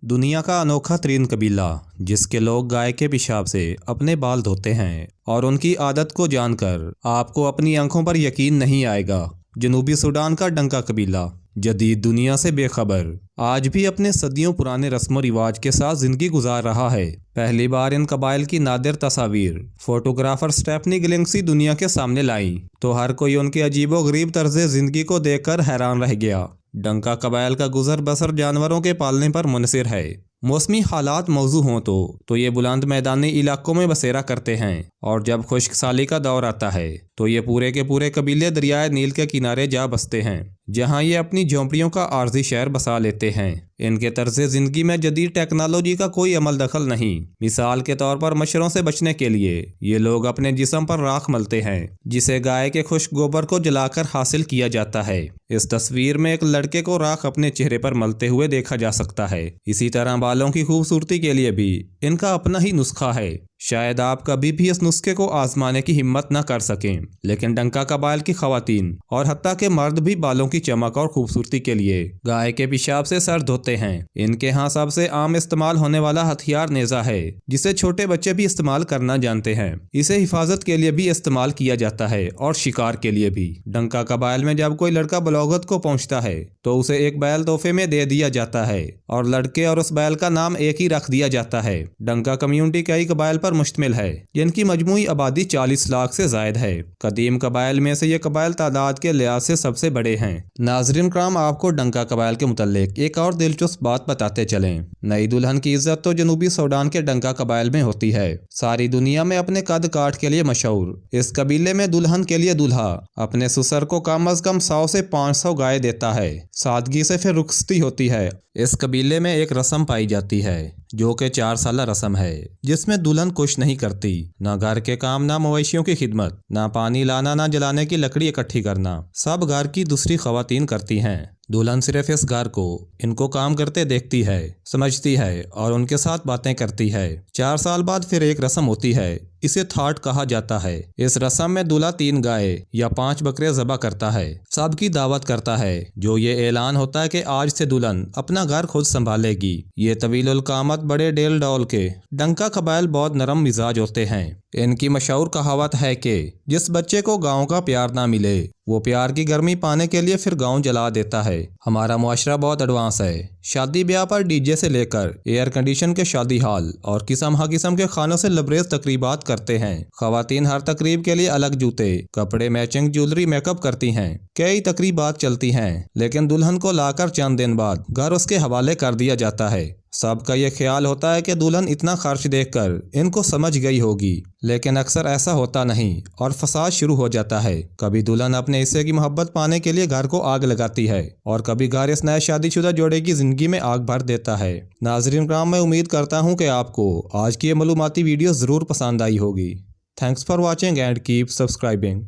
दुनिया का अनोखा तरीन कबीला जिसके लोग गाय के पेशाब से अपने बाल धोते हैं और उनकी आदत को जानकर आपको अपनी आंखों पर यकीन नहीं आएगा। जनूबी सूडान का डंका कबीला जदीद दुनिया से बेखबर आज भी अपने सदियों पुराने रस्म रिवाज के साथ जिंदगी गुजार रहा है। पहली बार इन कबाइल की नादिर तस्वीर फोटोग्राफर स्टेफनी गिलिंग्सी दुनिया के सामने लाई तो हर कोई उनके अजीबोगरीब तर्ज जिंदगी को देखकर हैरान रह गया। डंका कबाइल का गुजर बसर जानवरों के पालने पर मुनसिर है। मौसमी हालात मौजू हों तो ये बुलंद मैदानी इलाकों में बसेरा करते हैं और जब खुश्क साली का दौर आता है तो ये पूरे के पूरे कबीले दरियाए नील के किनारे जा बसते हैं, जहां ये अपनी झोंपड़ियों का आर्जी शहर बसा लेते हैं। इनके तर्ज जिंदगी में जदीद टेक्नोलॉजी का कोई अमल दखल नहीं। मिसाल के तौर पर मच्छरों से बचने के लिए ये लोग अपने जिस्म पर राख मलते हैं जिसे गाय के खुश्क गोबर को जलाकर हासिल किया जाता है। इस तस्वीर में एक लड़के को राख अपने चेहरे पर मलते हुए देखा जा सकता है। इसी तरह बालों की खूबसूरती के लिए भी इनका अपना ही नुस्खा है। शायद आप कभी भी इस नुस्खे को आजमाने की हिम्मत न कर सकें, लेकिन डंका कबाइल की खवातीन और हत्ता के मर्द भी बालों की चमक और खूबसूरती के लिए गाय के पेशाब से सर धोते हैं। इनके यहाँ सबसे आम इस्तेमाल होने वाला हथियार नेजा है, जिसे छोटे बच्चे भी इस्तेमाल करना जानते हैं। इसे हिफाजत के लिए भी इस्तेमाल किया जाता है और शिकार के लिए भी। डंका कबाइल में जब कोई लड़का बलोगत को पहुँचता है तो उसे एक बैल तोहफे में दे दिया जाता है और लड़के और उस बैल का नाम एक ही रख दिया जाता है। डंका कम्युनिटी कई कबाइल पर मुश्तमिल है जिनकी मजमूई आबादी 40 लाख से जायद है। कदीम कबाइल में से ये कबाइल तादाद के लिहाज से सबसे बड़े हैं। नाजरीन कराम, आपको डंका कबाइल के मुतल्लिक एक और दिलचस्प बात बताते चलें। नई दुल्हन की इज्जत तो जनूबी सूडान के डंका कबाइल में होती है। सारी दुनिया में अपने कद काठ के लिए मशहूर इस कबीले में दुल्हन के लिए दूल्हा अपने ससुर को कम अज कम 100 से 500 गाय देता है। सादगी से फिर रुखसती होती है। इस कबीले में एक रस्म पाई जाती है जो कि 4 साला रस्म है, जिसमें दुल्हन कुछ नहीं करती, ना घर के काम, ना मवेशियों की खिदमत, ना पानी लाना, ना जलाने की लकड़ी इकट्ठी करना। सब घर की दूसरी खवातीन करती हैं। दुल्हन सिर्फ इस घर को इनको काम करते देखती है, समझती है और उनके साथ बातें करती है। 4 साल बाद फिर एक रस्म होती है, इसे थाट कहा जाता है। इस रस्म में दूल्हा 3 गाय या 5 बकरे ज़बह करता है, सबकी दावत करता है। जो ये ऐलान होता है कि आज से दुल्हन अपना घर खुद संभालेगी। ये तवीलुल कामत बड़े डेल डौल के डंका कबाइल बहुत नरम मिजाज होते हैं। इनकी मशहूर कहावत है कि जिस बच्चे को गांव का प्यार ना मिले वो प्यार की गर्मी पाने के लिए फिर गांव जला देता है। हमारा मुआशरा बहुत एडवांस है। शादी ब्याह पर डीजे से लेकर एयर कंडीशन के शादी हॉल और किस्म हा किस्म के खानों से लबरेज तकरीबात करते हैं। खवातीन हर तकरीब के लिए अलग जूते, कपड़े, मैचिंग ज्वेलरी, मेकअप करती हैं। कई तकरीबात चलती हैं, लेकिन दुल्हन को लाकर चंद दिन बाद घर उसके हवाले कर दिया जाता है। सबका ये ख्याल होता है कि दुल्हन इतना खर्च देखकर इनको समझ गई होगी, लेकिन अक्सर ऐसा होता नहीं और फसाद शुरू हो जाता है। कभी दुल्हन अपने हिस्से की मोहब्बत पाने के लिए घर को आग लगाती है और कभी घर इस नए शादीशुदा जोड़े की जिंदगी में आग भर देता है। नाजरीन कराम, मैं उम्मीद करता हूँ कि आपको आज की ये मालूमाती वीडियो ज़रूर पसंद आई होगी। Thanks for watching and keep subscribing.